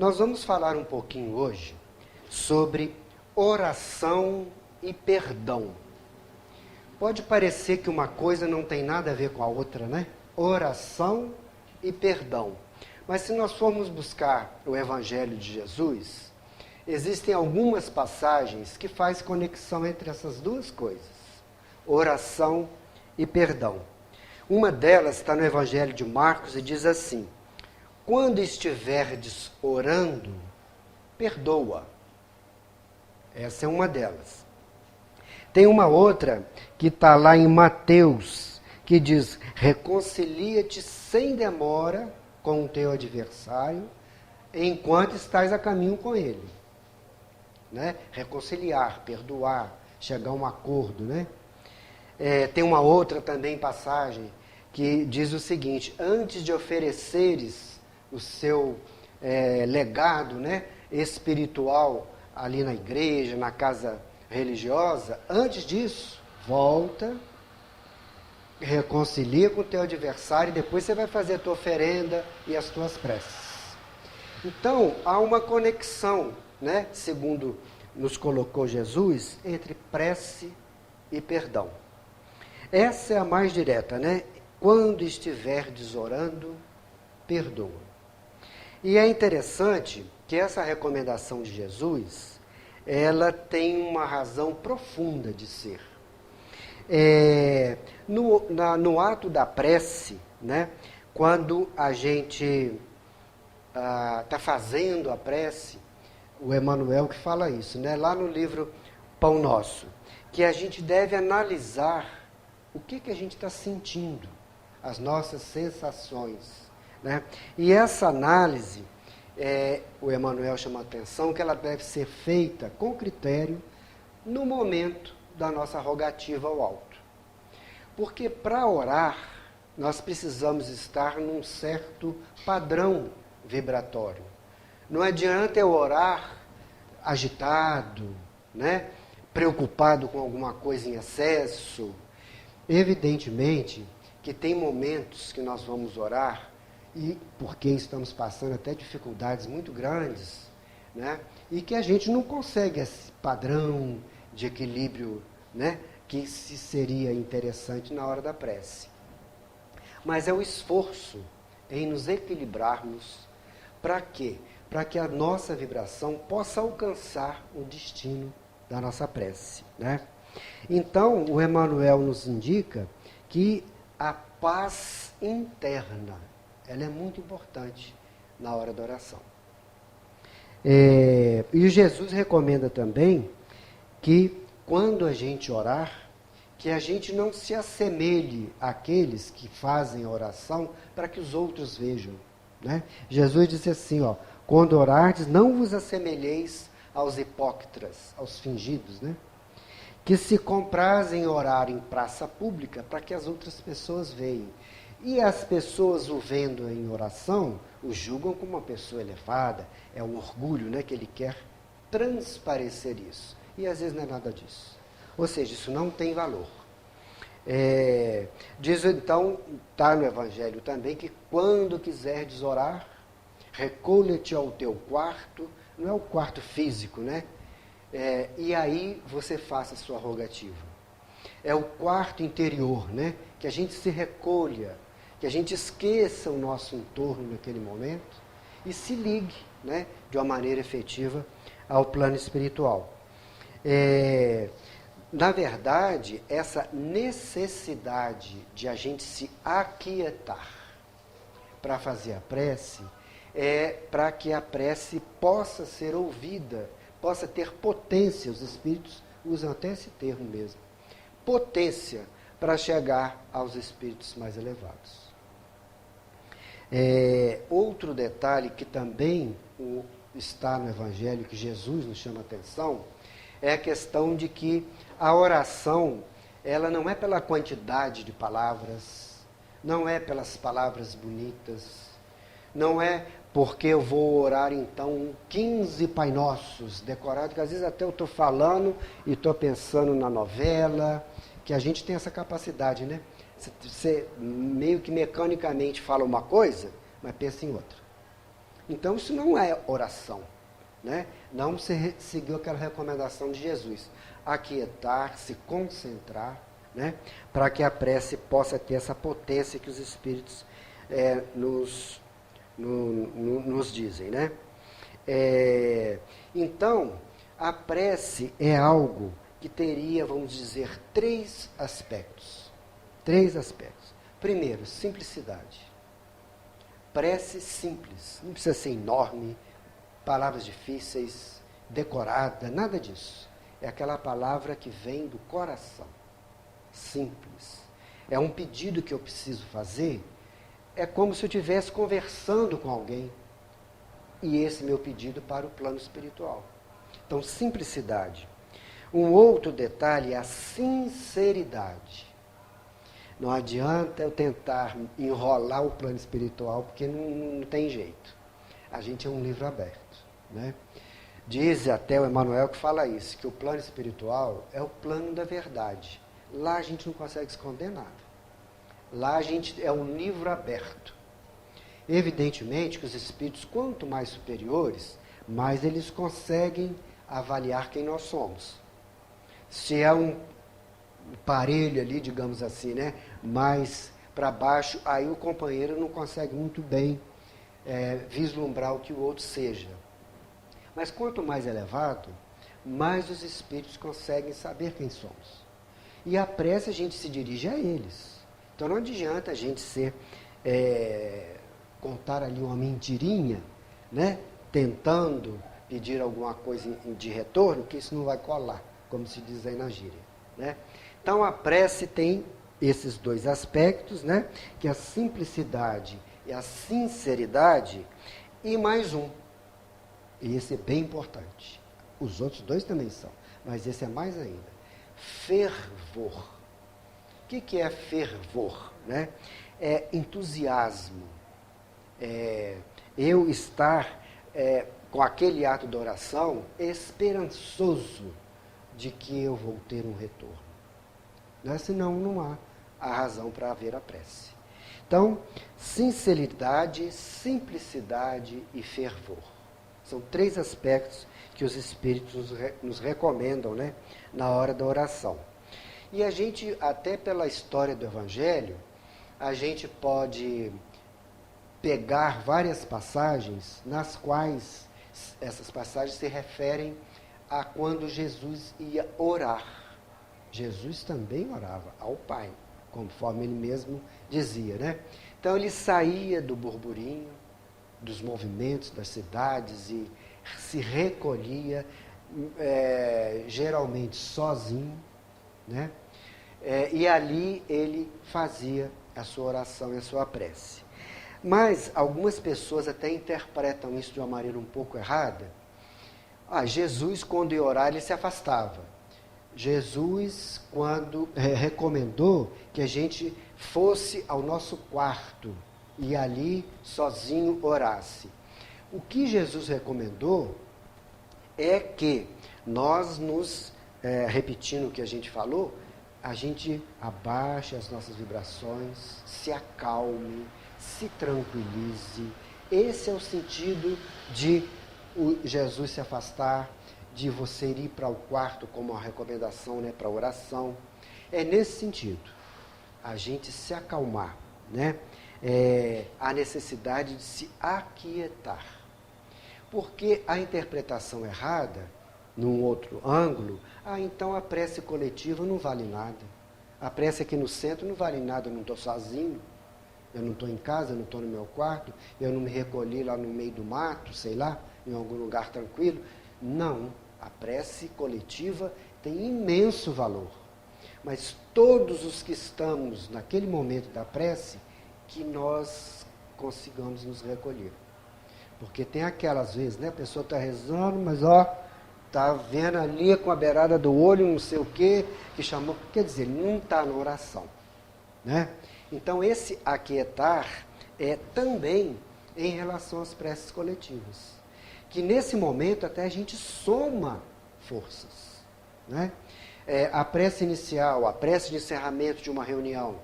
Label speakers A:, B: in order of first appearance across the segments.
A: Nós vamos falar um pouquinho hoje sobre oração e perdão. Pode parecer que uma coisa não tem nada a ver com a outra, né? Oração e perdão. Mas se nós formos buscar o Evangelho de Jesus, existem algumas passagens que fazem conexão entre essas duas coisas, oração e perdão. Uma delas está no Evangelho de Marcos e diz assim: quando estiverdes orando, perdoa. Essa é uma delas. Tem uma outra que está lá em Mateus, que diz: reconcilia-te sem demora com o teu adversário, enquanto estás a caminho com ele. Né? Reconciliar, perdoar, chegar a um acordo. Né? Tem uma outra também passagem que diz o seguinte: antes de ofereceres o seu legado, né, espiritual ali na igreja, na casa religiosa, antes disso, volta, reconcilia com o teu adversário e depois você vai fazer a tua oferenda e as tuas preces. Então, há uma conexão, né, segundo nos colocou Jesus, entre prece e perdão. Essa é a mais direta, né? Quando estiverdes orando, perdoa. E é interessante que essa recomendação de Jesus, ela tem uma razão profunda de ser. No ato da prece, né, quando a gente está fazendo a prece, o Emmanuel que fala isso, né, lá no livro Pão Nosso, que a gente deve analisar o que a gente está sentindo, as nossas sensações. Né? E essa análise, o Emmanuel chama a atenção que ela deve ser feita com critério no momento da nossa rogativa ao alto. Porque para orar, nós precisamos estar num certo padrão vibratório. Não adianta eu orar agitado, né? Preocupado com alguma coisa em excesso. Evidentemente que tem momentos que nós vamos orar e porque estamos passando até dificuldades muito grandes, né? E que a gente não consegue esse padrão de equilíbrio, né, que seria interessante na hora da prece. Mas é o esforço em nos equilibrarmos para quê? Para que a nossa vibração possa alcançar o destino da nossa prece. Né? Então, o Emmanuel nos indica que a paz interna, ela é muito importante na hora da oração. E Jesus recomenda também que, quando a gente orar, que a gente não se assemelhe àqueles que fazem a oração para que os outros vejam. Né? Jesus disse assim, ó, quando orardes, não vos assemelheis aos hipócritas, aos fingidos, né? Que se comprazem em orar em praça pública para que as outras pessoas vejam. E as pessoas o vendo em oração, o julgam como uma pessoa elevada, é o orgulho, né, que ele quer transparecer isso. E às vezes não é nada disso. Ou seja, isso não tem valor. Diz então, está no Evangelho também, que quando quiserdes orar, recolhe-te ao teu quarto, não é o quarto físico, né? E aí você faça a sua rogativa. É o quarto interior, né? Que a gente se recolha, que a gente esqueça o nosso entorno naquele momento e se ligue, né, de uma maneira efetiva ao plano espiritual. Na verdade, essa necessidade de a gente se aquietar para fazer a prece é para que a prece possa ser ouvida, possa ter potência. Os espíritos usam até esse termo mesmo. Potência para chegar aos espíritos mais elevados. Outro detalhe que também está no Evangelho, que Jesus nos chama a atenção, é a questão de que a oração, ela não é pela quantidade de palavras, não é pelas palavras bonitas, não é porque eu vou orar então 15 Pai Nossos decorados, que às vezes até eu estou falando e estou pensando na novela, que a gente tem essa capacidade, né? Você meio que mecanicamente fala uma coisa, mas pensa em outra. Então, isso não é oração, né? Não se seguiu aquela recomendação de Jesus. Aquietar, se concentrar, né? Para que a prece possa ter essa potência que os Espíritos nos dizem, né? Então, a prece é algo que teria, vamos dizer, três aspectos. Três aspectos. Primeiro, simplicidade. Prece simples, não precisa ser enorme, palavras difíceis, decorada, nada disso. É aquela palavra que vem do coração. Simples. É um pedido que eu preciso fazer, é como se eu estivesse conversando com alguém. E esse meu pedido para o plano espiritual. Então, simplicidade. Um outro detalhe é a sinceridade. Não adianta eu tentar enrolar o plano espiritual, porque não tem jeito. A gente é um livro aberto, né? Diz até o Emmanuel que fala isso, que o plano espiritual é o plano da verdade. Lá a gente não consegue esconder nada. Lá a gente é um livro aberto. Evidentemente que os espíritos, quanto mais superiores, mais eles conseguem avaliar quem nós somos. Se é um parelho ali, digamos assim, né, mais para baixo, aí o companheiro não consegue muito bem vislumbrar o que o outro seja. Mas quanto mais elevado, mais os espíritos conseguem saber quem somos. E a prece a gente se dirige a eles. Então não adianta a gente contar ali uma mentirinha, né, tentando pedir alguma coisa de retorno, que isso não vai colar, como se diz aí na gíria, né? Então a prece tem esses dois aspectos, né, que é a simplicidade e a sinceridade, e mais um. E esse é bem importante. Os outros dois também são, mas esse é mais ainda. Fervor. O que é fervor, né? É entusiasmo. Eu estar com aquele ato de oração esperançoso de que eu vou ter um retorno. Né? Senão não há a razão para haver a prece. Então, sinceridade, simplicidade e fervor. São três aspectos que os Espíritos nos recomendam, né, na hora da oração. E a gente, até pela história do Evangelho, a gente pode pegar várias passagens nas quais essas passagens se referem a quando Jesus ia orar. Jesus também orava ao Pai, conforme ele mesmo dizia, né? Então ele saía do burburinho, dos movimentos das cidades e se recolhia, geralmente sozinho, né? E ali ele fazia a sua oração e a sua prece. Mas algumas pessoas até interpretam isso de uma maneira um pouco errada. Jesus, quando ia orar, ele se afastava. Jesus, quando recomendou que a gente fosse ao nosso quarto e ali sozinho orasse. O que Jesus recomendou é que nós repetindo o que a gente falou, a gente abaixe as nossas vibrações, se acalme, se tranquilize. Esse é o sentido de Jesus se afastar, de você ir para o quarto como uma recomendação, né, para a oração. É nesse sentido, a gente se acalmar, né? A necessidade de se aquietar. Porque a interpretação errada, num outro ângulo, então a prece coletiva não vale nada. A prece aqui no centro não vale nada, eu não estou sozinho. Eu não estou em casa, eu não estou no meu quarto, eu não me recolhi lá no meio do mato, sei lá, em algum lugar tranquilo. Não, a prece coletiva tem imenso valor. Mas todos os que estamos naquele momento da prece, que nós consigamos nos recolher. Porque tem aquelas vezes, né, a pessoa está rezando, mas está vendo ali com a beirada do olho, não sei o quê, que chamou, quer dizer, não está na oração, né? Então, esse aquietar é também em relação às preces coletivas. Que nesse momento até a gente soma forças, né? A prece inicial, a prece de encerramento de uma reunião,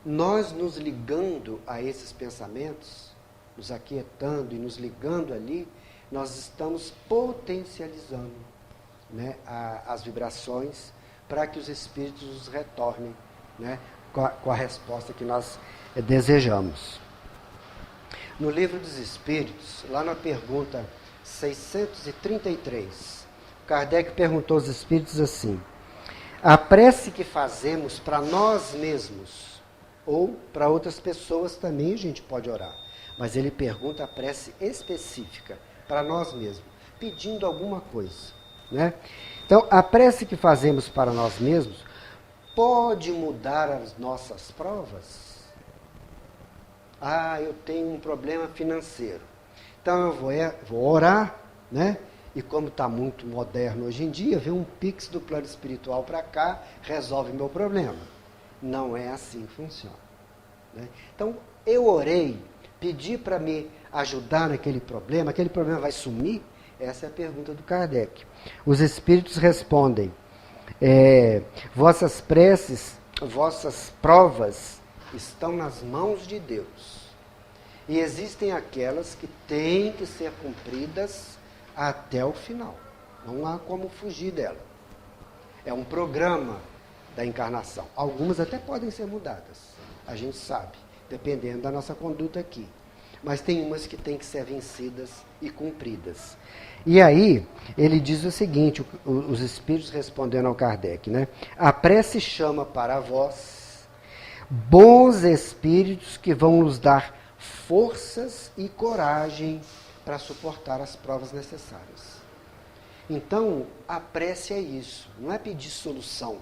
A: nós nos ligando a esses pensamentos, nos aquietando e nos ligando ali, nós estamos potencializando, né, as vibrações para que os espíritos nos retornem, né, com a resposta que nós desejamos. No Livro dos Espíritos, lá na pergunta 633, Kardec perguntou aos espíritos assim: a prece que fazemos para nós mesmos ou para outras pessoas também a gente pode orar, mas ele pergunta a prece específica para nós mesmos, pedindo alguma coisa, né? Então, a prece que fazemos para nós mesmos pode mudar as nossas provas? Ah, eu tenho um problema financeiro. Então eu vou orar, né? E como está muito moderno hoje em dia, vem um pix do plano espiritual para cá, resolve meu problema. Não é assim que funciona, né? Então, eu orei, pedi para me ajudar naquele problema vai sumir? Essa é a pergunta do Kardec. Os espíritos respondem: vossas preces, vossas provas estão nas mãos de Deus. E existem aquelas que têm que ser cumpridas até o final. Não há como fugir dela. É um programa da encarnação. Algumas até podem ser mudadas, a gente sabe, dependendo da nossa conduta aqui. Mas tem umas que têm que ser vencidas e cumpridas. E aí, ele diz o seguinte, os espíritos respondendo ao Kardec, né? A prece chama para vós bons espíritos que vão nos dar forças e coragem para suportar as provas necessárias. Então, a prece é isso, não é pedir solução.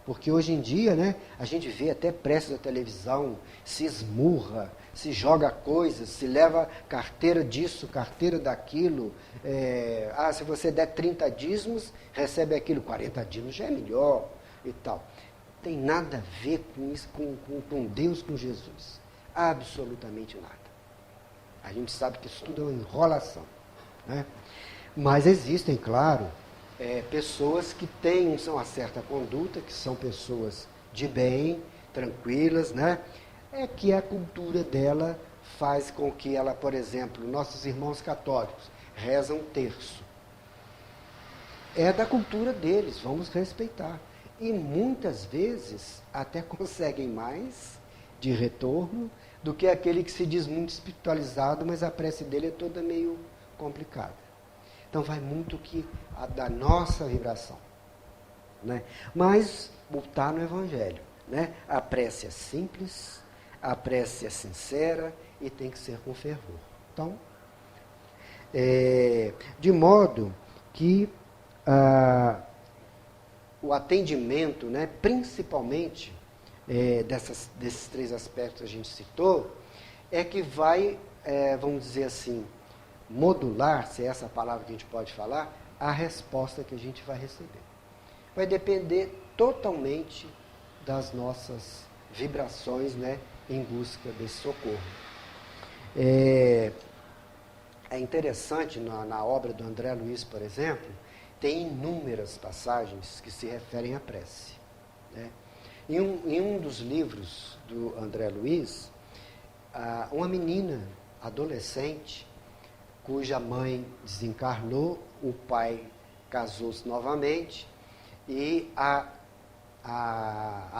A: Porque hoje em dia, né, a gente vê até prece da televisão, se esmurra, se joga coisas, se leva carteira disso, carteira daquilo. Se você der 30 dízimos, recebe aquilo, 40 dízimos já é melhor e tal. Tem nada a ver com isso, com Deus, com Jesus. Absolutamente nada. A gente sabe que isso tudo é uma enrolação, né? Mas existem, claro, pessoas que têm uma certa conduta, que são pessoas de bem, tranquilas, né? É que a cultura dela faz com que ela, por exemplo, nossos irmãos católicos rezam terço. É da cultura deles, vamos respeitar. E muitas vezes até conseguem mais de retorno do que aquele que se diz muito espiritualizado, mas a prece dele é toda meio complicada. Então vai muito da nossa vibração, né? Mas está no Evangelho, né? A prece é simples, a prece é sincera e tem que ser com fervor. Então, de modo que o atendimento, né, principalmente desses três aspectos que a gente citou, é que vai, vamos dizer assim, modular, se é essa palavra que a gente pode falar, a resposta que a gente vai receber. Vai depender totalmente das nossas vibrações, né, em busca desse socorro. É interessante, na obra do André Luiz, por exemplo, tem inúmeras passagens que se referem à prece, né? Em um dos livros do André Luiz, uma menina adolescente, cuja mãe desencarnou, o pai casou-se novamente e a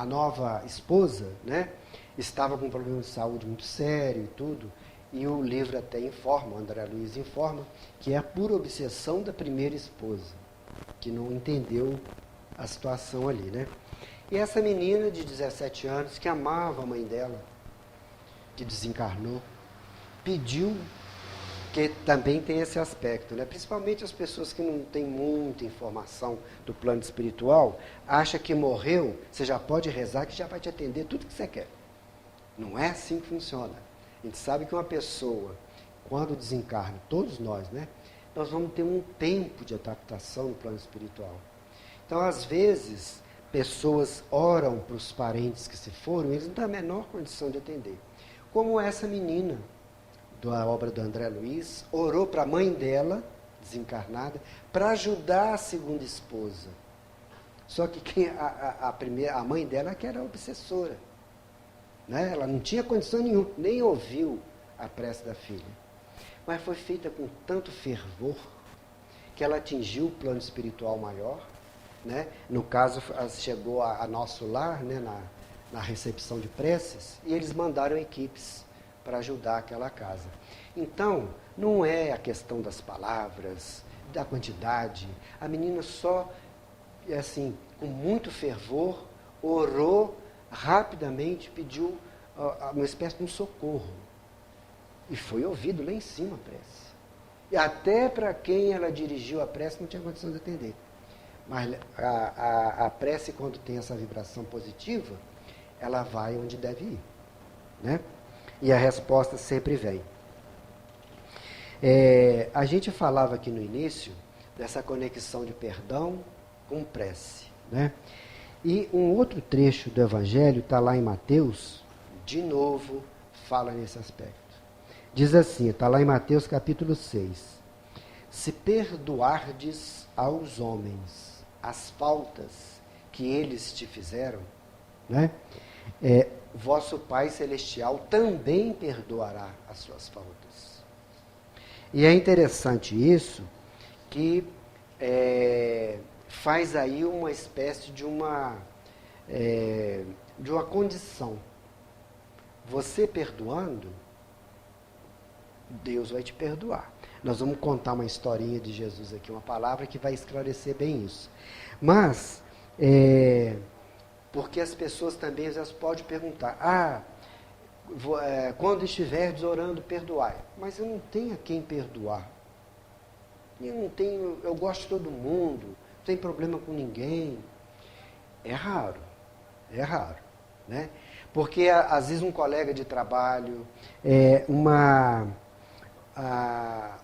A: nova esposa, né, estava com um problema de saúde muito sério e tudo, e o livro até informa, o André Luiz informa, que é a pura obsessão da primeira esposa, que não entendeu a situação ali, né? E essa menina de 17 anos, que amava a mãe dela, que desencarnou, pediu, que também tem esse aspecto, né? Principalmente as pessoas que não têm muita informação do plano espiritual, acham que morreu, você já pode rezar que já vai te atender tudo que você quer. Não é assim que funciona. A gente sabe que uma pessoa, quando desencarna, todos nós, né? Nós vamos ter um tempo de adaptação no plano espiritual. Então, às vezes, pessoas oram para os parentes que se foram, eles não têm a menor condição de atender. Como essa menina, da obra do André Luiz, orou para a mãe dela, desencarnada, para ajudar a segunda esposa. Só que a mãe dela que era obsessora, né? Ela não tinha condição nenhuma, nem ouviu a prece da filha. Mas foi feita com tanto fervor que ela atingiu o plano espiritual maior, né? No caso, chegou a nosso lar, né? na recepção de preces, e eles mandaram equipes para ajudar aquela casa. Então, não é a questão das palavras, da quantidade. A menina só, assim, com muito fervor, orou rapidamente, pediu uma espécie de um socorro. E foi ouvido lá em cima a prece. E até para quem ela dirigiu a prece não tinha condição de atender. Mas a prece, quando tem essa vibração positiva, ela vai onde deve ir, né? E a resposta sempre vem. A gente falava aqui no início dessa conexão de perdão com prece, né? E um outro trecho do Evangelho está lá em Mateus, de novo fala nesse aspecto. Diz assim, está lá em Mateus capítulo 6. Se perdoardes aos homens as faltas que eles te fizeram, né? Vosso Pai Celestial também perdoará as suas faltas. E é interessante isso, que faz aí uma espécie de uma condição. Você perdoando, Deus vai te perdoar. Nós vamos contar uma historinha de Jesus aqui, uma palavra que vai esclarecer bem isso. Mas, porque as pessoas também às vezes podem perguntar, quando estiverdes orando, perdoai. Mas eu não tenho a quem perdoar. Eu gosto de todo mundo, não tenho problema com ninguém. É raro, né? Porque às vezes um colega de trabalho,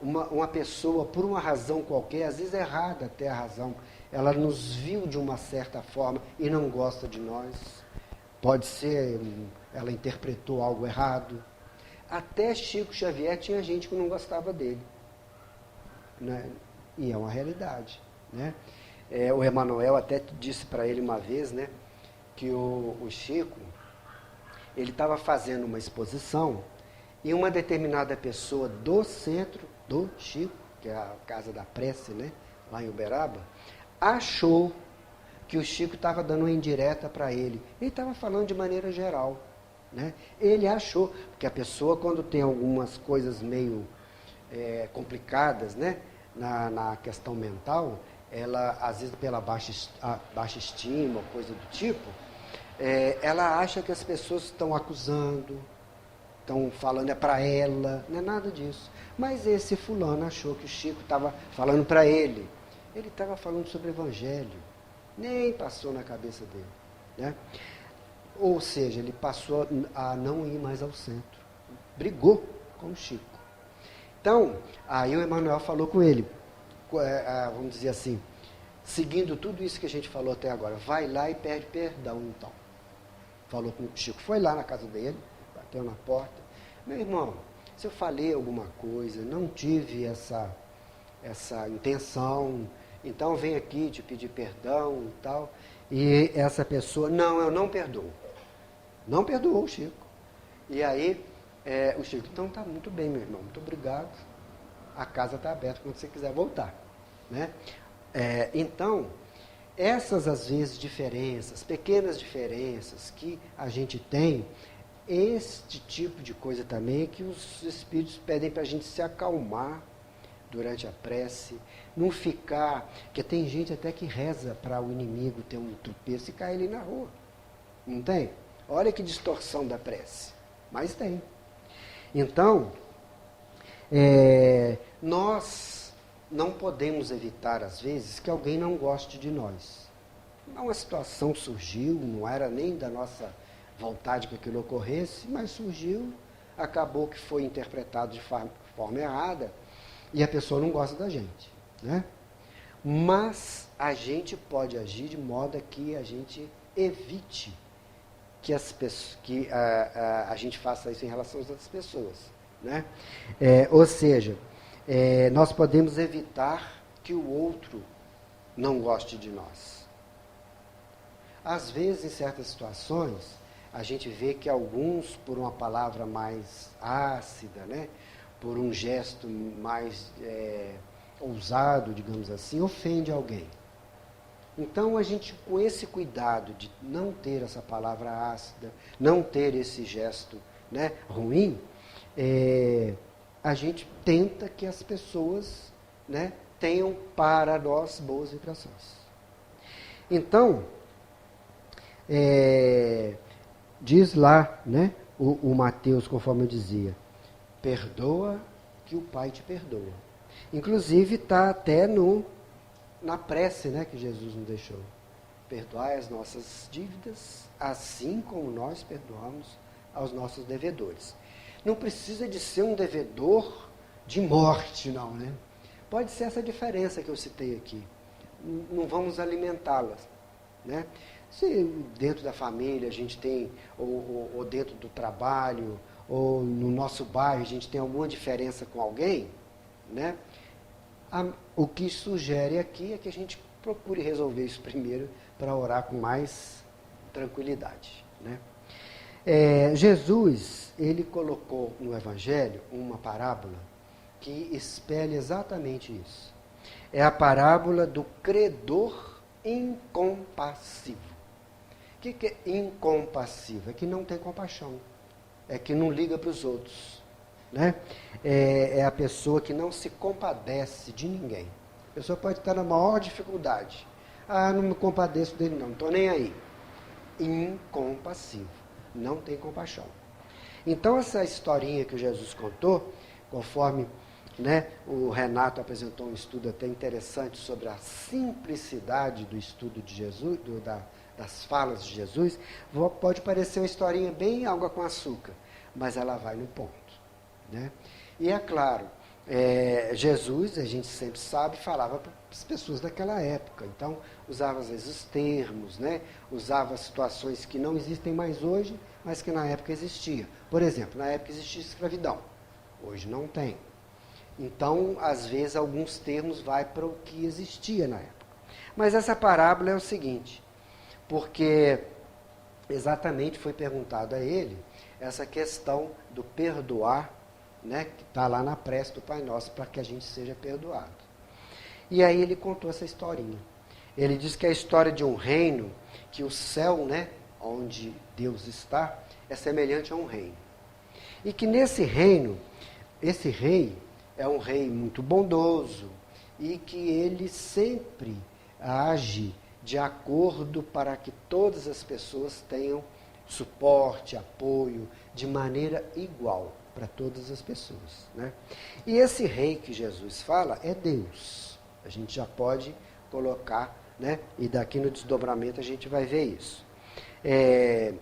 A: uma pessoa, por uma razão qualquer, às vezes errada até a razão, ela nos viu de uma certa forma e não gosta de nós. Pode ser, ela interpretou algo errado. Até Chico Xavier tinha gente que não gostava dele, né? E é uma realidade, né? O Emmanuel até disse para ele uma vez, né, que o Chico, ele estava fazendo uma exposição e uma determinada pessoa do centro do Chico, que é a Casa da Prece, né, lá em Uberaba, achou que o Chico estava dando uma indireta para ele. Ele estava falando de maneira geral, né? Ele achou, porque a pessoa, quando tem algumas coisas meio complicadas, né, na questão mental, ela, às vezes pela baixa estima, coisa do tipo, ela acha que as pessoas estão acusando, estão falando para ela, não é nada disso. Mas esse fulano achou que o Chico estava falando para ele. Ele estava falando sobre o Evangelho, nem passou na cabeça dele, né? Ou seja, ele passou a não ir mais ao centro, brigou com o Chico. Então, aí o Emmanuel falou com ele, vamos dizer assim, seguindo tudo isso que a gente falou até agora, vai lá e pede perdão, então. Falou com o Chico, foi lá na casa dele, bateu na porta. Meu irmão, se eu falei alguma coisa, não tive essa intenção, então vem aqui te pedir perdão e tal. E essa pessoa, não, eu não perdoo. Não perdoou o Chico. E aí, o Chico, então tá muito bem, meu irmão, muito obrigado. A casa está aberta quando você quiser voltar, né? Então, essas às vezes diferenças, pequenas diferenças que a gente tem, este tipo de coisa também que os espíritos pedem para a gente se acalmar durante a prece, não ficar, porque tem gente até que reza para o inimigo ter um tropeço e cair ali na rua, não tem? Olha que distorção da prece, mas tem. Então, nós não podemos evitar, às vezes, que alguém não goste de nós. Uma situação surgiu, não era nem da nossa vontade que aquilo ocorresse, mas surgiu, acabou que foi interpretado de forma errada, e a pessoa não gosta da gente, né? Mas a gente pode agir de modo que a gente evite que a gente faça isso em relação às outras pessoas, né? Ou seja, nós podemos evitar que o outro não goste de nós. Às vezes, em certas situações, a gente vê que alguns, por uma palavra mais ácida, né, por um gesto mais ousado, digamos assim, ofende alguém. Então, a gente, com esse cuidado de não ter essa palavra ácida, não ter esse gesto, né, ruim, a gente tenta que as pessoas, né, tenham para nós boas vibrações. Então, diz lá, né, o Mateus, conforme eu dizia, perdoa que o Pai te perdoa. Inclusive está até na prece, né, que Jesus nos deixou. Perdoai as nossas dívidas, assim como nós perdoamos aos nossos devedores. Não precisa de ser um devedor de morte, não, né? Pode ser essa diferença que eu citei aqui. Não vamos alimentá-las, né? Se dentro da família a gente tem, ou dentro do trabalho, ou no nosso bairro a gente tem alguma diferença com alguém, né? O que sugere aqui é que a gente procure resolver isso primeiro para orar com mais tranquilidade, né? Jesus, ele colocou no Evangelho uma parábola que espelha exatamente isso. É a parábola do credor incompassivo. O que é incompassivo? É que não tem compaixão, é que não liga para os outros, né? É a pessoa que não se compadece de ninguém. A pessoa pode estar na maior dificuldade. Não me compadeço dele não estou nem aí. Incompassivo, não tem compaixão. Então essa historinha que o Jesus contou, conforme, né, o Renato apresentou um estudo até interessante sobre a simplicidade do estudo de Jesus, das falas de Jesus, pode parecer uma historinha bem água com açúcar, mas ela vai no ponto, né? E é claro, Jesus, a gente sempre sabe, falava para as pessoas daquela época, então usava às vezes os termos, né? Usava situações que não existem mais hoje, mas que na época existia. Por exemplo, na época existia escravidão, hoje não tem. Então, às vezes, alguns termos vai para o que existia na época. Mas essa parábola é o seguinte, porque exatamente foi perguntado a ele essa questão do perdoar, né, que está lá na prece do Pai Nosso, para que a gente seja perdoado. E aí ele contou essa historinha. Ele diz que é a história de um reino, que o céu, né, onde Deus está, é semelhante a um reino. E que nesse reino, esse rei é um rei muito bondoso e que ele sempre age de acordo para que todas as pessoas tenham suporte, apoio, de maneira igual para todas as pessoas, né? E esse rei que Jesus fala é Deus. A gente já pode colocar, né? E daqui no desdobramento a gente vai ver isso. E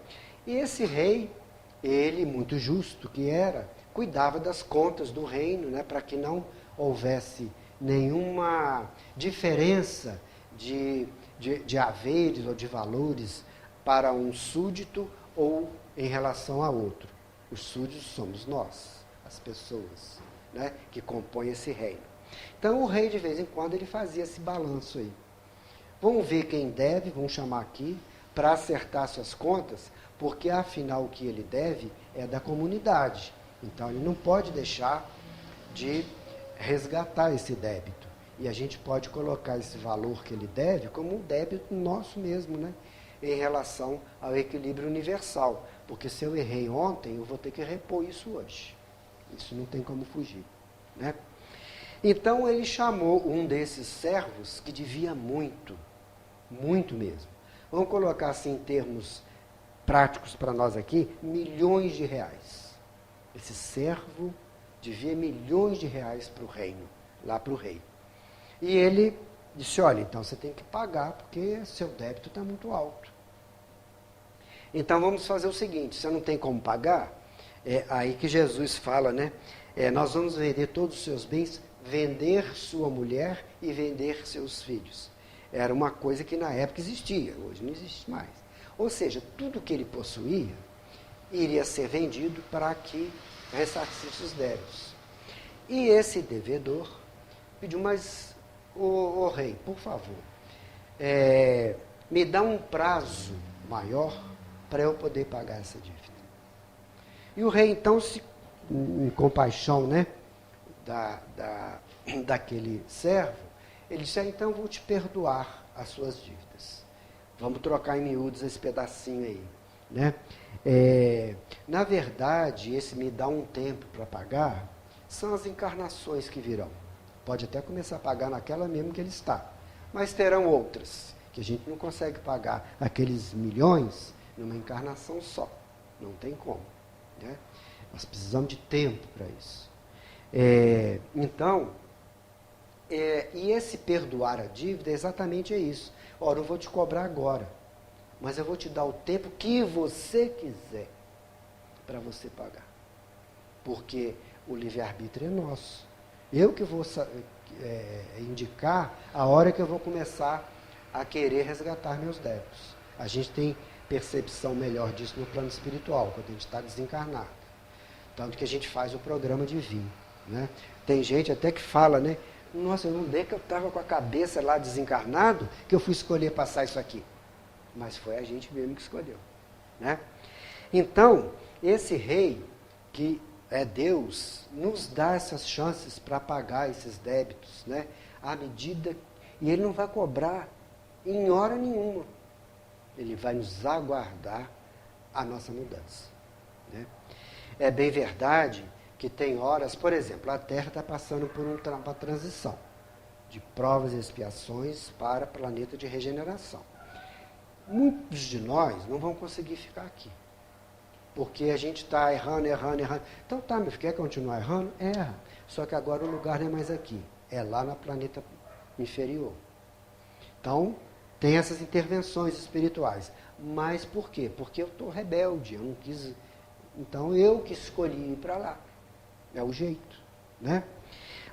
A: esse rei, ele muito justo que era, cuidava das contas do reino, né, para que não houvesse nenhuma diferença de haveres ou de valores para um súdito ou em relação a outro. Os súditos somos nós, as pessoas, né, que compõem esse reino. Então o rei de vez em quando ele fazia esse balanço aí. Vamos ver quem deve, vamos chamar aqui, para acertar suas contas, porque afinal o que ele deve é da comunidade. Então ele não pode deixar de resgatar esse débito. E a gente pode colocar esse valor que ele deve como um débito nosso mesmo, né? Em relação ao equilíbrio universal. Porque se eu errei ontem, eu vou ter que repor isso hoje. Isso não tem como fugir, né? Então ele chamou um desses servos que devia muito, muito mesmo. Vamos colocar assim em termos práticos para nós aqui, milhões de reais. Esse servo devia milhões de reais para o reino, lá para o rei. E ele disse, olha, então você tem que pagar, porque seu débito está muito alto. Então vamos fazer o seguinte, você não tem como pagar? É aí que Jesus fala, né? Nós vamos vender todos os seus bens, vender sua mulher e vender seus filhos. Era uma coisa que na época existia, hoje não existe mais. Ou seja, tudo que ele possuía iria ser vendido para que ressarcisse os débitos. E esse devedor pediu, mas, ô rei, por favor, me dá um prazo maior para eu poder pagar essa dívida. E o rei, então, em compaixão, né, daquele servo, ele disse, então vou te perdoar as suas dívidas. Vamos trocar em miúdos esse pedacinho aí. Né? Na verdade, esse me dá um tempo para pagar, são as encarnações que virão. Pode até começar a pagar naquela mesmo que ele está. Mas terão outras, que a gente não consegue pagar aqueles milhões numa encarnação só. Não tem como. Né? Nós precisamos de tempo para isso. Então, e esse perdoar a dívida é exatamente isso. Ora, eu vou te cobrar agora, mas eu vou te dar o tempo que você quiser para você pagar. Porque o livre-arbítrio é nosso. Eu que vou indicar a hora que eu vou começar a querer resgatar meus débitos. A gente tem percepção melhor disso no plano espiritual, quando a gente está desencarnado. Tanto que a gente faz o programa divino. Né? Tem gente até que fala, né? Nossa, eu não dei que eu estava com a cabeça lá desencarnado, que eu fui escolher passar isso aqui. Mas foi a gente mesmo que escolheu. Né? Então, esse rei, que é Deus, nos dá essas chances para pagar esses débitos, né? À medida, e ele não vai cobrar em hora nenhuma. Ele vai nos aguardar a nossa mudança. Né? É bem verdade que tem horas, por exemplo, a Terra está passando por uma transição de provas e expiações para planeta de regeneração. Muitos de nós não vão conseguir ficar aqui, porque a gente está errando. Então tá, meu filho, quer continuar errando? Erra. Só que agora o lugar não é mais aqui, é lá no planeta inferior. Então, tem essas intervenções espirituais. Mas por quê? Porque eu estou rebelde, eu não quis. Então, eu que escolhi ir para lá. É o jeito, né?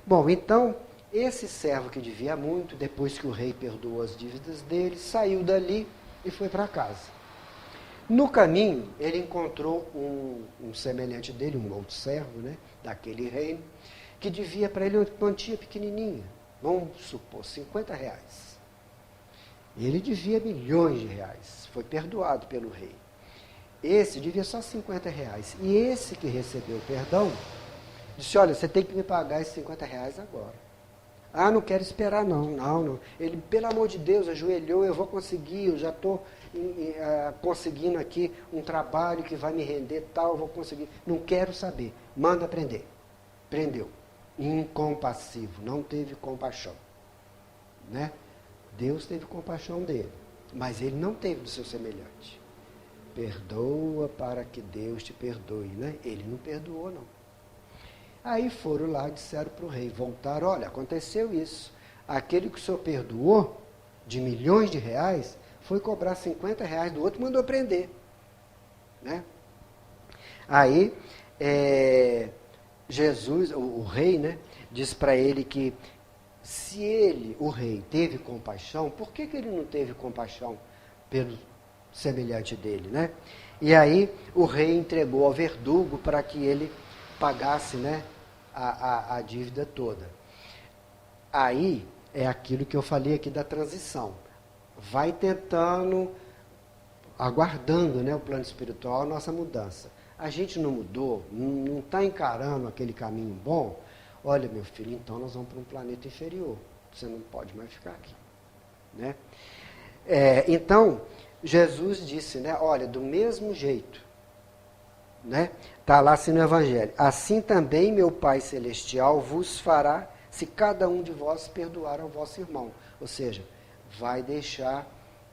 A: Bom, então, esse servo que devia muito, depois que o rei perdoou as dívidas dele, saiu dali e foi para casa. No caminho, ele encontrou um semelhante dele, um outro servo, né, daquele reino, que devia para ele uma quantia pequenininha, vamos supor, R$50. Ele devia milhões de reais, foi perdoado pelo rei. Esse devia só R$50. E esse que recebeu o perdão, disse, olha, você tem que me pagar esses R$50 agora. Ah, não quero esperar, não. Ele, pelo amor de Deus, ajoelhou, eu vou conseguir, eu já estou conseguindo aqui um trabalho que vai me render tal, eu vou conseguir. Não quero saber, manda prender. Prendeu. Incompassivo, não teve compaixão. Né? Deus teve compaixão dele, mas ele não teve do seu semelhante. Perdoa para que Deus te perdoe, né? Ele não perdoou, não. Aí foram lá e disseram para o rei, voltaram, olha, aconteceu isso. Aquele que o senhor perdoou, de milhões de reais, foi cobrar R$50 do outro e mandou prender. Né? Aí, Jesus, o rei, né, diz para ele que se ele, o rei, teve compaixão, por que ele não teve compaixão pelo semelhante dele, né? E aí o rei entregou ao verdugo para que ele pagasse, né, a dívida toda. Aí é aquilo que eu falei aqui da transição. Vai tentando, aguardando, né, o plano espiritual, a nossa mudança. A gente não mudou, não está encarando aquele caminho bom. Olha, meu filho, então nós vamos para um planeta inferior. Você não pode mais ficar aqui. Né? Então, Jesus disse, né, olha, do mesmo jeito, né, está lá assim no Evangelho, assim também meu Pai Celestial vos fará, se cada um de vós perdoar ao vosso irmão. Ou seja, vai deixar,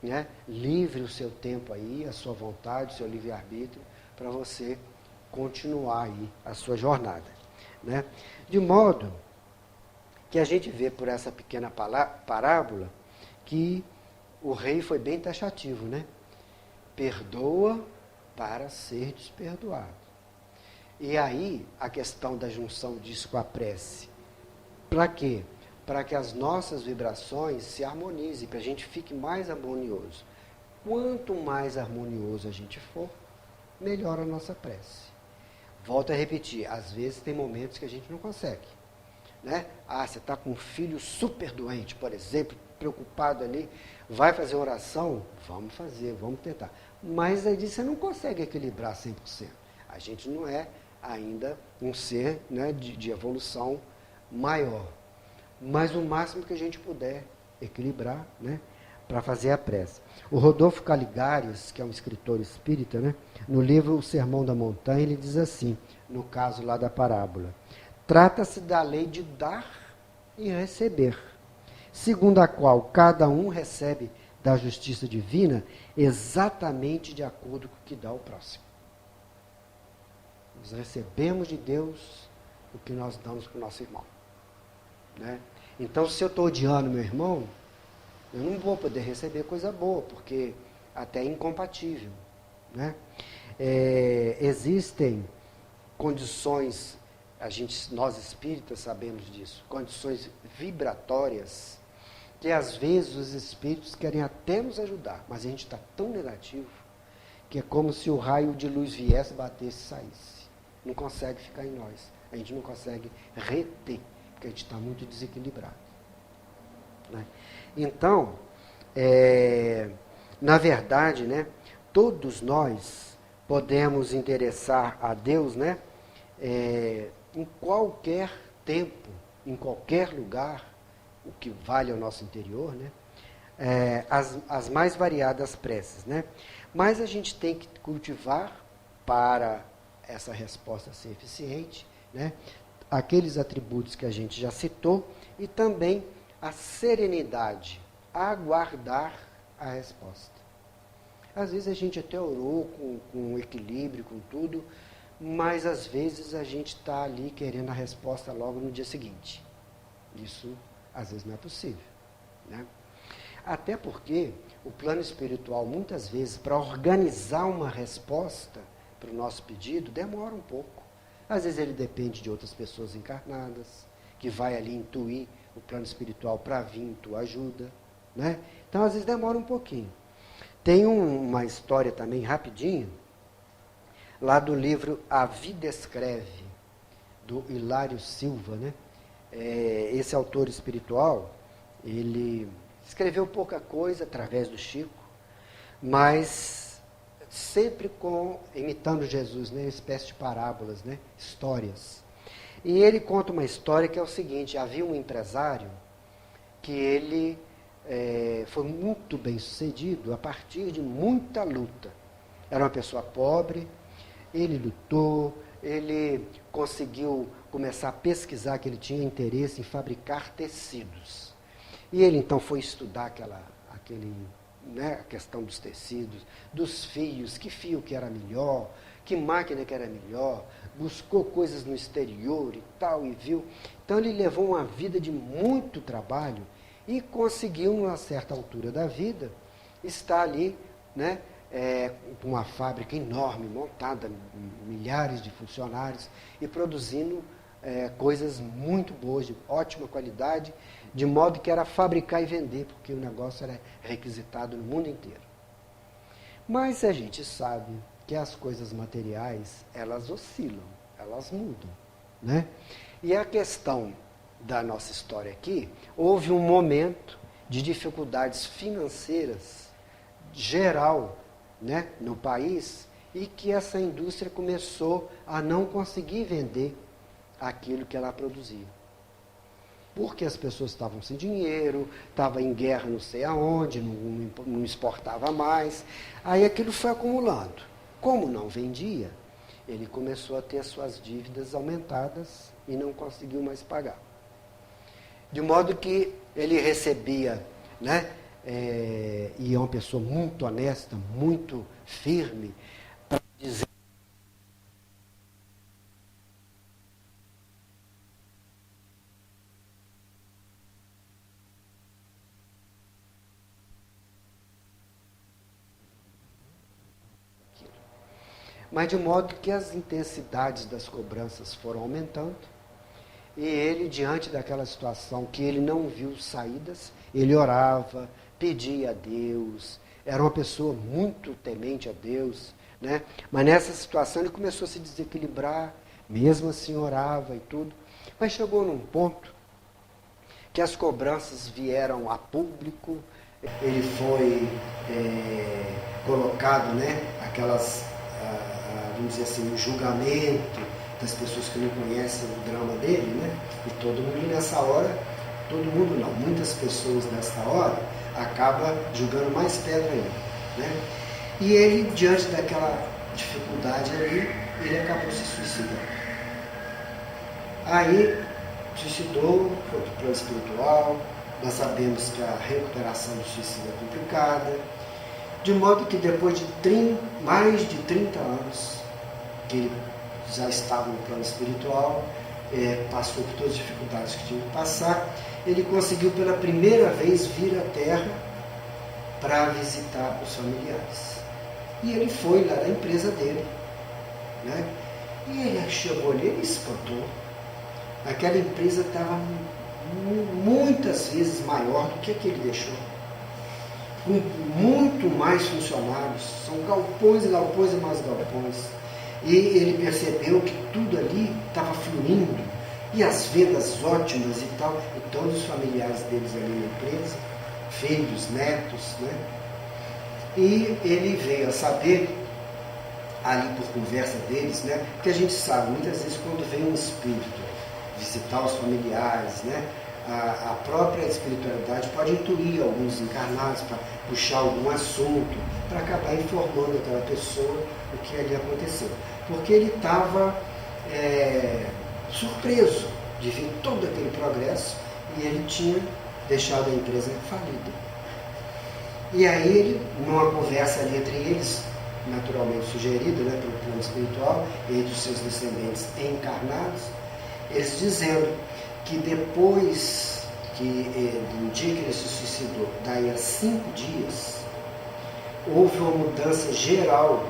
A: né, livre o seu tempo aí, a sua vontade, o seu livre-arbítrio, para você continuar aí a sua jornada. Né? De modo que a gente vê por essa pequena parábola que o rei foi bem taxativo, né? Perdoa para ser desperdoado. E aí a questão da junção disso com a prece. Para quê? Para que as nossas vibrações se harmonizem, para que a gente fique mais harmonioso. Quanto mais harmonioso a gente for, melhor a nossa prece. Volto a repetir, às vezes tem momentos que a gente não consegue. Né? Ah, você está com um filho super doente, por exemplo, preocupado ali, vai fazer oração? Vamos fazer, vamos tentar. Mas aí você não consegue equilibrar 100%. A gente não é ainda um ser, né, de evolução maior. Mas o máximo que a gente puder equilibrar, né, para fazer a prece. O Rodolfo Caligares, que é um escritor espírita, né, no livro O Sermão da Montanha, ele diz assim, no caso lá da parábola: trata-se da lei de dar e receber, segundo a qual cada um recebe da justiça divina exatamente de acordo com o que dá ao próximo. Nós recebemos de Deus o que nós damos para o nosso irmão. Né? Então, se eu estou odiando meu irmão, eu não vou poder receber coisa boa, porque até é incompatível. Né? Existem condições, nós espíritas sabemos disso, condições vibratórias, que às vezes os espíritos querem até nos ajudar, mas a gente está tão negativo, que é como se o raio de luz viesse, batesse e saísse. Não consegue ficar em nós. A gente não consegue reter, porque a gente está muito desequilibrado. Né? Então, na verdade, né, todos nós podemos interessar a Deus, né, em qualquer tempo, em qualquer lugar, o que vale ao nosso interior, né, as mais variadas preces. Né? Mas a gente tem que cultivar, para essa resposta ser eficiente, né, aqueles atributos que a gente já citou, e também a serenidade, aguardar a resposta. Às vezes a gente até orou com equilíbrio, com tudo, mas às vezes a gente está ali querendo a resposta logo no dia seguinte. Isso às vezes não é possível. Né? Até porque o plano espiritual, muitas vezes, para organizar uma resposta para o nosso pedido, demora um pouco. Às vezes ele depende de outras pessoas encarnadas, que vai ali intuir o plano espiritual para vir em tua ajuda. Né? Então, às vezes demora um pouquinho. Tem uma história também, rapidinho, lá do livro A Vida Escreve, do Hilário Silva. Né? Esse autor espiritual, ele escreveu pouca coisa através do Chico, mas sempre imitando Jesus, né? Uma espécie de parábolas, né? Histórias. E ele conta uma história que é o seguinte: havia um empresário que ele foi muito bem sucedido a partir de muita luta. Era uma pessoa pobre, ele lutou, ele conseguiu começar a pesquisar, que ele tinha interesse em fabricar tecidos. E ele então foi estudar a questão dos tecidos, dos fios, que fio que era melhor, que máquina que era melhor, buscou coisas no exterior e tal, e viu. Então ele levou uma vida de muito trabalho e conseguiu, numa certa altura da vida, estar ali, né, com uma fábrica enorme, montada, milhares de funcionários, e produzindo coisas muito boas, de ótima qualidade, de modo que era fabricar e vender, porque o negócio era requisitado no mundo inteiro. Mas a gente sabe que as coisas materiais, elas oscilam, elas mudam. Né? E a questão da nossa história aqui, houve um momento de dificuldades financeiras geral, né, no país, e que essa indústria começou a não conseguir vender aquilo que ela produzia. Porque as pessoas estavam sem dinheiro, estavam em guerra não sei aonde, não exportava mais. Aí aquilo foi acumulando. Como não vendia, ele começou a ter as suas dívidas aumentadas e não conseguiu mais pagar. De modo que ele recebia, né, e é uma pessoa muito honesta, muito firme, para dizer mas de modo que as intensidades das cobranças foram aumentando, e ele, diante daquela situação que ele não viu saídas, ele orava, pedia a Deus, era uma pessoa muito temente a Deus, né? Mas nessa situação ele começou a se desequilibrar, mesmo assim orava e tudo, mas chegou num ponto que as cobranças vieram a público, ele foi colocado, né, vamos dizer assim, o julgamento das pessoas que não conhecem o drama dele, né? E todo mundo nessa hora, todo mundo não, muitas pessoas nessa hora acaba julgando mais pedra ainda, né? E ele, diante daquela dificuldade ali, ele acabou se suicidando. Aí, suicidou, foi para o plano espiritual. Nós sabemos que a recuperação do suicídio é complicada, de modo que depois de mais de 30 anos que ele já estava no plano espiritual, passou por todas as dificuldades que tinha que passar, ele conseguiu pela primeira vez vir à Terra para visitar os familiares. E ele foi lá na empresa dele, né? E ele chegou ali, ele espantou. Aquela empresa estava muitas vezes maior do que ele deixou, com muito mais funcionários, são galpões e galpões e mais galpões. E ele percebeu que tudo ali estava fluindo, e as vendas ótimas e tal, e todos os familiares deles ali na empresa, filhos, netos, né? E ele veio a saber, ali por conversa deles, né? Que a gente sabe, muitas vezes quando vem um espírito visitar os familiares, né? A própria espiritualidade pode intuir alguns encarnados para puxar algum assunto, para acabar informando aquela pessoa o que ali aconteceu. Porque ele estava surpreso de ver todo aquele progresso e ele tinha deixado a empresa falida. E aí ele, numa conversa ali entre eles, naturalmente sugerida, né, pelo plano espiritual, entre os seus descendentes encarnados, eles dizendo que depois do dia que ele se suicidou, daí a 5 dias, houve uma mudança geral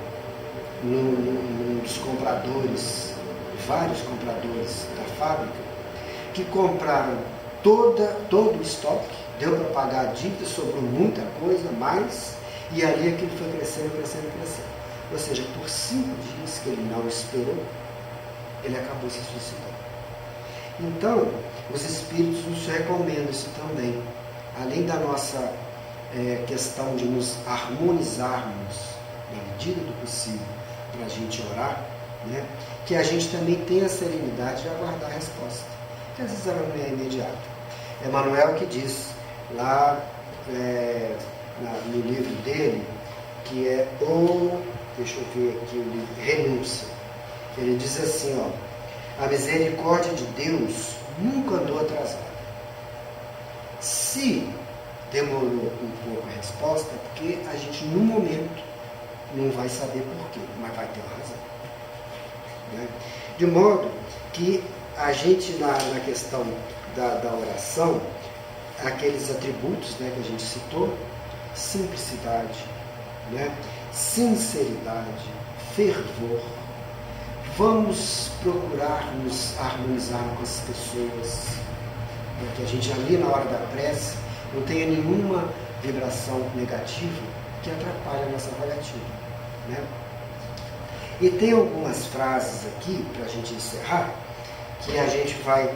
A: nos compradores, vários compradores da fábrica, que compraram todo o estoque, deu para pagar a dívida, sobrou muita coisa, mais, e ali aquilo foi crescendo, crescendo, crescendo. Ou seja, por 5 dias que ele não esperou, ele acabou se suicidando. Então, os espíritos nos recomendam isso também. Além da nossa questão de nos harmonizarmos, na medida do possível, para a gente orar, né, que a gente também tenha a serenidade de aguardar a resposta, que às vezes ela não é imediata. Emmanuel que diz lá no livro dele, que é deixa eu ver aqui o livro, Renúncia. Ele diz assim, a misericórdia de Deus nunca andou atrasada. Se demorou um pouco a resposta, é porque a gente, no momento, não vai saber porquê, mas vai ter uma razão. Né? De modo que a gente, na questão da oração, aqueles atributos, né, que a gente citou, simplicidade, né, sinceridade, fervor, vamos procurar nos harmonizar com as pessoas, para que a gente ali na hora da prece não tenha nenhuma vibração negativa que atrapalhe a nossa avaliativa, né? E tem algumas frases aqui, para a gente encerrar, que a gente vai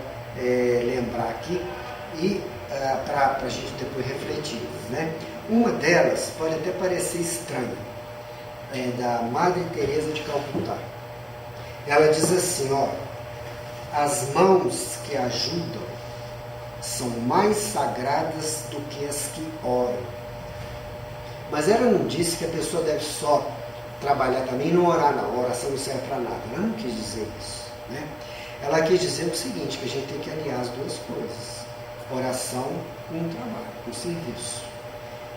A: lembrar aqui e para a gente depois refletir, né? Uma delas pode até parecer estranha, é da Madre Teresa de Calcutá. Ela diz assim, as mãos que ajudam são mais sagradas do que as que oram. Mas ela não disse que a pessoa deve só trabalhar também e não orar, não. A oração não serve para nada. Ela não quis dizer isso, né? Ela quis dizer o seguinte, que a gente tem que aliar as duas coisas. Oração com o trabalho, com o serviço.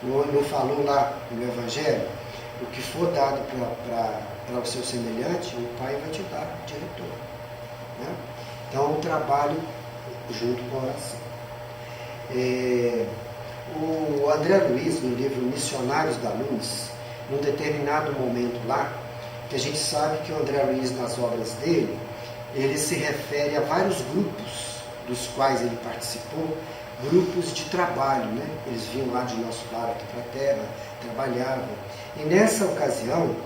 A: Não falou lá no Evangelho, o que for dado para o seu semelhante, o Pai vai te dar diretor. Né? Então, o trabalho junto com a oração. O André Luiz, no livro Missionários da Luz, num determinado momento lá, que a gente sabe que o André Luiz, nas obras dele, ele se refere a vários grupos dos quais ele participou, grupos de trabalho, né? Eles vinham lá de nosso lar aqui para a Terra, trabalhavam. E nessa ocasião,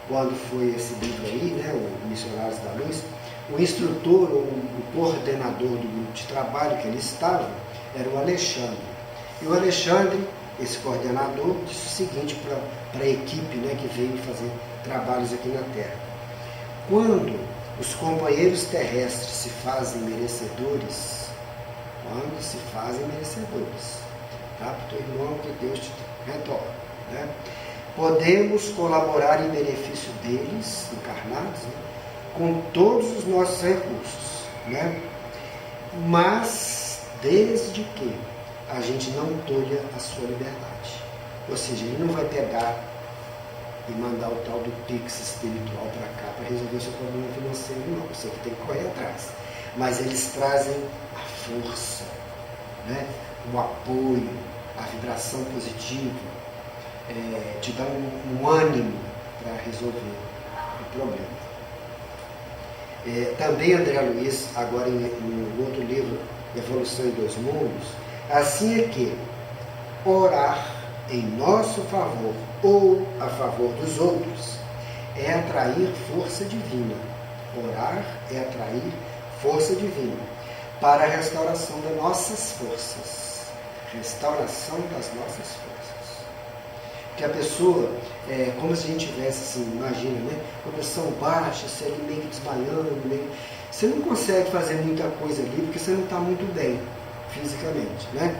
A: quando foi esse livro aí, né, o Missionários da Luz, o instrutor ou o coordenador do grupo de trabalho que ele estava era o Alexandre. E o Alexandre esse coordenador disse o seguinte para a equipe, né, que veio fazer trabalhos aqui na Terra. Quando os companheiros terrestres se fazem merecedores, tá? Para o teu irmão que Deus te retorna, né? Podemos colaborar em benefício deles, encarnados, né, com todos os nossos recursos, né? Mas desde que a gente não tolha a sua liberdade. Ou seja, ele não vai pegar e mandar o tal do Pix espiritual para cá para resolver o seu problema financeiro, não. Você que tem que correr atrás. Mas eles trazem a força, né? O apoio, a vibração positiva, te dá um ânimo para resolver o problema. Também André Luiz, agora no outro livro, Evolução em Dois Mundos, assim é que orar em nosso favor ou a favor dos outros é atrair força divina. Orar é atrair força divina para a restauração das nossas forças. Restauração das nossas forças. Porque a pessoa, como se a gente tivesse, assim, imagina, né? Com a pressão baixa, você ali meio que desmaiando, você não consegue fazer muita coisa ali porque você não está muito bem fisicamente, né?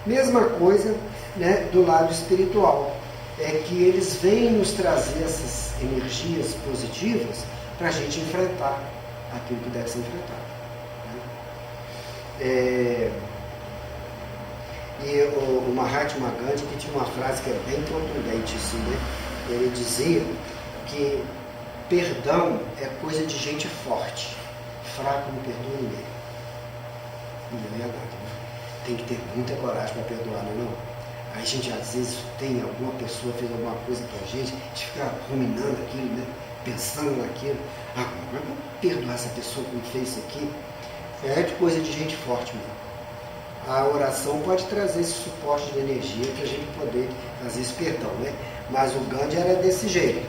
A: Mesma coisa, né, do lado espiritual, é que eles vêm nos trazer essas energias positivas para a gente enfrentar aquilo que deve ser enfrentado, né? E o Mahatma Gandhi, que tinha uma frase que é bem contundente, assim, né? Ele dizia que perdão é coisa de gente forte, fraco não perdoa ninguém. E não é verdade, né? Tem que ter muita coragem para perdoar, não é não? Aí a gente às vezes tem alguma pessoa fez alguma coisa para a gente fica ruminando aquilo, né? Pensando naquilo. Mas vamos perdoar essa pessoa que me fez isso aqui? É de coisa de gente forte mesmo. A oração pode trazer esse suporte de energia para a gente poder fazer esse perdão, né? Mas o Gandhi era desse jeito.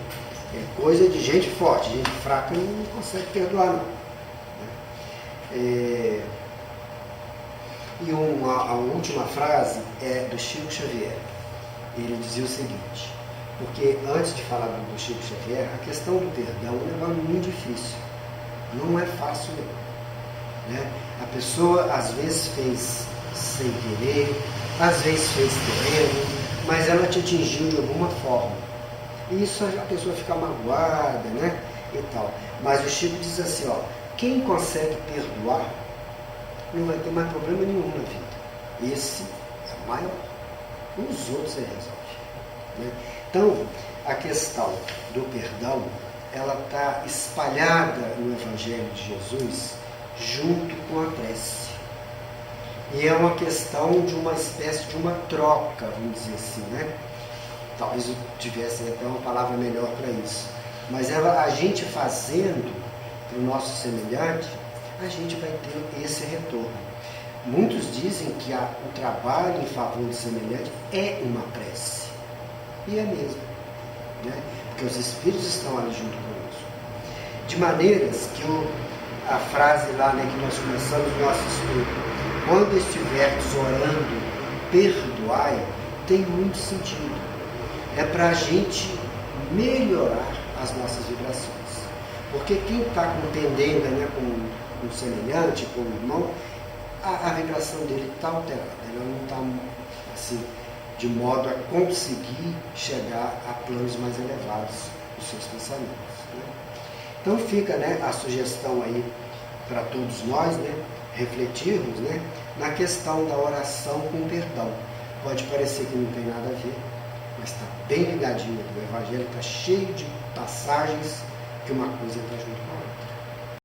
A: É coisa de gente forte, gente fraca não consegue perdoar, não. E a última frase é do Chico Xavier. Ele dizia o seguinte, porque antes de falar do Chico Xavier, a questão do perdão é um negócio muito difícil. Não é fácil, não, né? A pessoa às vezes fez sem querer, às vezes fez querendo, mas ela te atingiu de alguma forma. E isso a pessoa fica magoada, né? E tal. Mas o Chico diz assim, ó, quem consegue perdoar não vai ter mais problema nenhum na vida. Esse é o maior. Os outros você resolve, né? Então, a questão do perdão, ela está espalhada no Evangelho de Jesus junto com a prece. E é uma questão de uma espécie de uma troca, vamos dizer assim, né? Talvez eu tivesse até uma palavra melhor para isso. Mas a gente fazendo para o nosso semelhante, a gente vai ter esse retorno. Muitos dizem que o trabalho em favor do semelhante é uma prece. E é mesmo, né? Porque os Espíritos estão ali junto conosco. De maneiras que a frase lá, né, que nós começamos o nosso estudo, quando estiverdes orando, perdoai, tem muito sentido. É para a gente melhorar as nossas vibrações. Porque quem está com pendenga, né, com o semelhante, com o irmão, a vibração dele está alterada. Ela não está assim, de modo a conseguir chegar a planos mais elevados dos seus pensamentos, né? Então fica, né, a sugestão aí para todos nós, né, refletirmos, né, na questão da oração com perdão. Pode parecer que não tem nada a ver, mas está bem ligadinho. O Evangelho está cheio de passagens que uma coisa está junto com a outra.